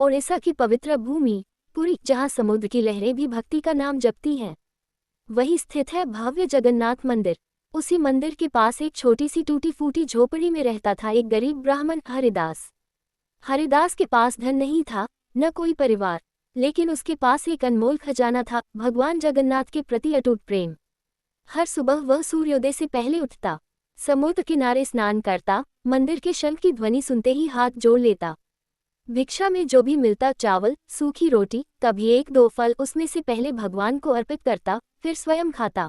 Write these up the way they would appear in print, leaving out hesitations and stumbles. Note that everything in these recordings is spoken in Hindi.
ओडिशा की पवित्र भूमि पुरी, जहाँ समुद्र की लहरें भी भक्ति का नाम जपती हैं, वही स्थित है भव्य जगन्नाथ मंदिर। उसी मंदिर के पास एक छोटी सी टूटी फूटी झोपड़ी में रहता था एक गरीब ब्राह्मण हरिदास। हरिदास के पास धन नहीं था, न कोई परिवार, लेकिन उसके पास एक अनमोल खजाना था, भगवान जगन्नाथ के प्रति अटूट प्रेम। हर सुबह वह सूर्योदय से पहले उठता, समुद्र किनारे स्नान करता, मंदिर के शंख की ध्वनि सुनते ही हाथ जोड़ लेता। भिक्षा में जो भी मिलता, चावल, सूखी रोटी, कभी एक दो फल, उसमें से पहले भगवान को अर्पित करता, फिर स्वयं खाता।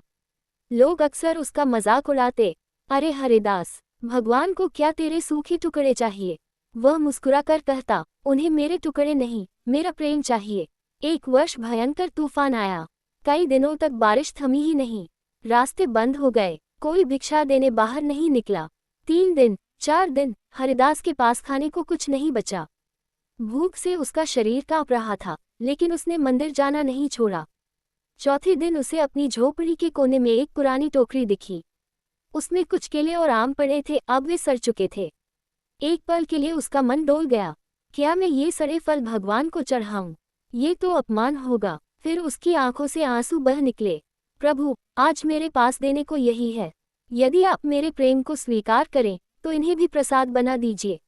लोग अक्सर उसका मजाक उड़ाते, अरे हरिदास, भगवान को क्या तेरे सूखे टुकड़े चाहिए? वह मुस्कुराकर कहता, उन्हें मेरे टुकड़े नहीं, मेरा प्रेम चाहिए। एक वर्ष भयंकर तूफान आया, कई दिनों तक बारिश थमी ही नहीं, रास्ते बंद हो गए, कोई भिक्षा देने बाहर नहीं निकला। 3 दिन 4 दिन हरिदास के पास खाने को कुछ नहीं बचा। भूख से उसका शरीर कांप रहा था, लेकिन उसने मंदिर जाना नहीं छोड़ा। चौथे दिन उसे अपनी झोपड़ी के कोने में एक पुरानी टोकरी दिखी। उसमें कुछ केले और आम पड़े थे, अब वे सड़ चुके थे। एक पल के लिए उसका मन डोल गया, क्या मैं ये सड़े फल भगवान को चढ़ाऊं? ये तो अपमान होगा। फिर उसकी आंखों से आंसू बह निकले, प्रभु, आज मेरे पास देने को यही है। यदि आप मेरे प्रेम को स्वीकार करें तो इन्हें भी प्रसाद बना दीजिए।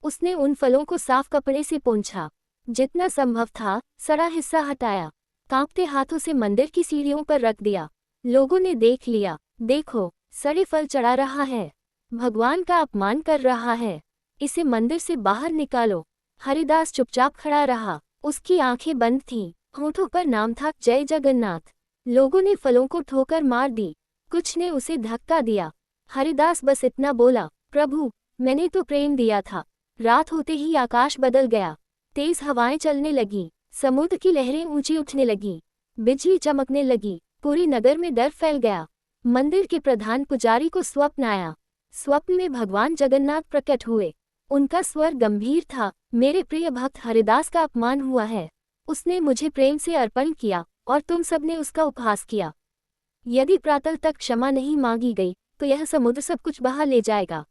उसने उन फलों को साफ कपड़े से पोंछा, जितना संभव था सड़ा हिस्सा हटाया, कांपते हाथों से मंदिर की सीढ़ियों पर रख दिया। लोगों ने देख लिया, देखो, सड़े फल चढ़ा रहा है, भगवान का अपमान कर रहा है, इसे मंदिर से बाहर निकालो। हरिदास चुपचाप खड़ा रहा, उसकी आंखें बंद थीं, होठों पर नाम था, जय जगन्नाथ। लोगों ने फलों को ठोकर मार दी, कुछ ने उसे धक्का दिया। हरिदास बस इतना बोला, प्रभु, मैंने तो प्रेम दिया था। रात होते ही आकाश बदल गया, तेज हवाएं चलने लगीं, समुद्र की लहरें ऊंची उठने लगीं, बिजली चमकने लगी, पूरी नगर में डर फैल गया। मंदिर के प्रधान पुजारी को स्वप्न आया। स्वप्न में भगवान जगन्नाथ प्रकट हुए। उनका स्वर गंभीर था, मेरे प्रिय भक्त हरिदास का अपमान हुआ है। उसने मुझे प्रेम से अर्पण किया और तुम सबने उसका उपहास किया। यदि प्रातः तक क्षमा नहीं मांगी गई तो यह समुद्र सब कुछ बहा ले जाएगा।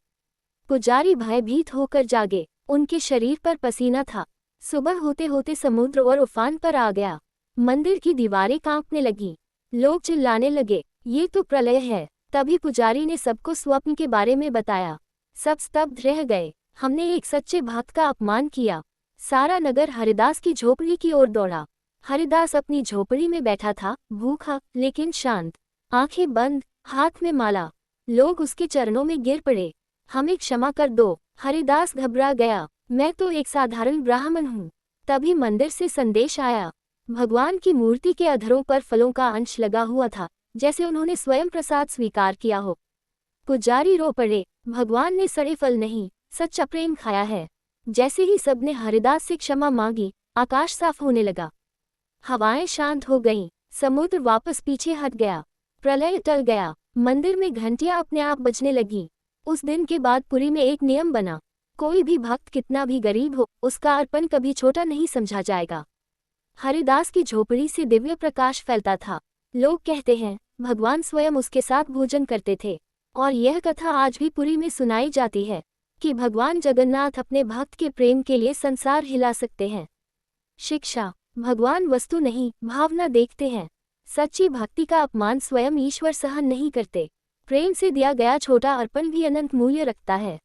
पुजारी भयभीत होकर जागे, उनके शरीर पर पसीना था। सुबह होते होते समुद्र और उफान पर आ गया। मंदिर की दीवारें कांपने लगीं, लोग चिल्लाने लगे, ये तो प्रलय है। तभी पुजारी ने सबको स्वप्न के बारे में बताया। सब स्तब्ध रह गए, हमने एक सच्चे भक्त का अपमान किया। सारा नगर हरिदास की झोपड़ी की ओर दौड़ा। हरिदास अपनी झोपड़ी में बैठा था, भूखा लेकिन शांत, आंखें बंद, हाथ में माला। लोग उसके चरणों में गिर पड़े, हमें क्षमा कर दो। हरिदास घबरा गया, मैं तो एक साधारण ब्राह्मण हूँ। तभी मंदिर से संदेश आया, भगवान की मूर्ति के अधरों पर फलों का अंश लगा हुआ था, जैसे उन्होंने स्वयं प्रसाद स्वीकार किया हो। पुजारी रो पड़े, भगवान ने सड़े फल नहीं, सच्चा प्रेम खाया है। जैसे ही सबने हरिदास से क्षमा मांगी, आकाश साफ होने लगा, हवाएं शांत हो गईं, समुद्र वापस पीछे हट गया, प्रलय टल गया, मंदिर में घंटियां अपने आप बजने लगीं। उस दिन के बाद पुरी में एक नियम बना, कोई भी भक्त कितना भी गरीब हो, उसका अर्पण कभी छोटा नहीं समझा जाएगा। हरिदास की झोपड़ी से दिव्य प्रकाश फैलता था। लोग कहते हैं, भगवान स्वयं उसके साथ भोजन करते थे। और यह कथा आज भी पुरी में सुनाई जाती है कि भगवान जगन्नाथ अपने भक्त के प्रेम के लिए संसार हिला सकते हैं। शिक्षा, भगवान वस्तु नहीं, भावना देखते हैं। सच्ची भक्ति का अपमान स्वयं ईश्वर सहन नहीं करते। प्रेम से दिया गया छोटा अर्पण भी अनंत मूल्य रखता है।